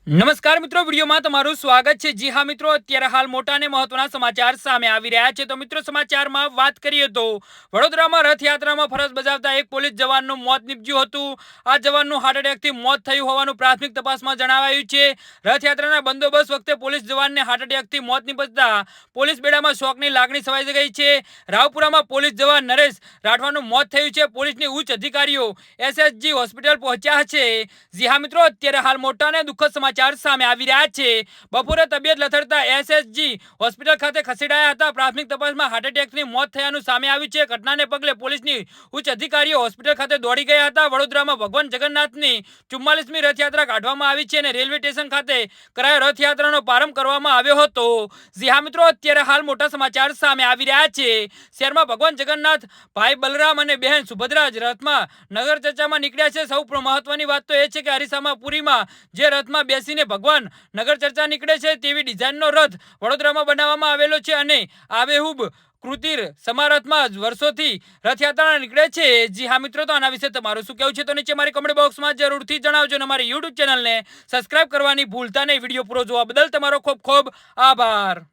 નમસ્કાર મિત્રો, વિડીયોમાં તમારું સ્વાગત છે। જી હા મિત્રો, અત્યારે હાલ મોટા અને મહત્વના સમાચાર સામે આવી રહ્યા છે। તો મિત્રો, સમાચારમાં વાત કરીએ તો વડોદરામાં રથયાત્રામાં ફરજ બજાવતા એક પોલીસ જવાનનું મોત નીપજ્યું હતું। આ જવાનનું હાર્ટ એટેકથી મોત થયું હોવાનું પ્રાથમિક તપાસમાં જણાવાયું છે। રથયાત્રાના બંદોબસ્ત વખતે પોલીસ જવાનને હાર્ટ એટેકથી મોત નીપજતા પોલીસ બેડામાં શોકની લાગણી છવાઈ ગઈ છે। રાવપુરામાં પોલીસ જવાન નરેશ રાઠવાનું મોત થયું છે। પોલીસની ઉચ્ચ અધિકારીઓ એસએસજી હોસ્પિટલ પહોંચ્યા છે। જી હા મિત્રો, અત્યારે હાલ મોટા અને દુઃખદ સમાચાર સામે આવી રહ્યા છે। બપોરે તબિયત લથડતા એસએસજી હોસ્પિટલ ખાતે ખસેડાયા હતા। પ્રાથમિક તપાસમાં હાર્ટ એટેકથી મોત થયાનું સામે આવ્યું છે। ઘટનાને પગલે પોલીસની ઉચ્ચ અધિકારીઓ હોસ્પિટલ ખાતે દોડી ગયા હતા। વડોદરામાં ભગવાન જગન્નાથની 44મી રથયાત્રા કાઢવામાં આવી છે અને રેલવે સ્ટેશન ખાતે કરાયો રથયાત્રાનો પ્રારંભ કરવામાં આવ્યો હતો। જી હા મિત્રો, અત્યારે હાલ મોટા સમાચાર સામે આવી રહ્યા છે। શહેરમાં ભગવાન જગન્નાથ, ભાઈ બલરામ અને બહેન સુભદ્રા રથમાં નગર ચર્ચામાં નીકળ્યા છે। સૌ મહત્વની વાત તો એ છે કે અરીસામાં પુરીમાં જે રથમાં બેસીને ભગવાન નગર ચર્ચા નીકળે છે તેવી ડિઝાઇનનો રથ વડોદરામાં બનાવવામાં આવેલો છે અને આબેહૂબ કૃતિર સમારથમાં વર્ષોથી રથયાત્રા નીકળે છે। જી હા મિત્રો, તો આના વિશે તમારું શું કહેવું છે તો નીચે મારી કમેન્ટ બોક્સમાં જરૂરથી જણાવજો અને અમારી યુટ્યુબ ચેનલને સબસ્ક્રાઇબ કરવાની ભૂલતા નહીં। વિડીયો પૂરો જોવા બદલ તમારો ખૂબ ખૂબ આભાર।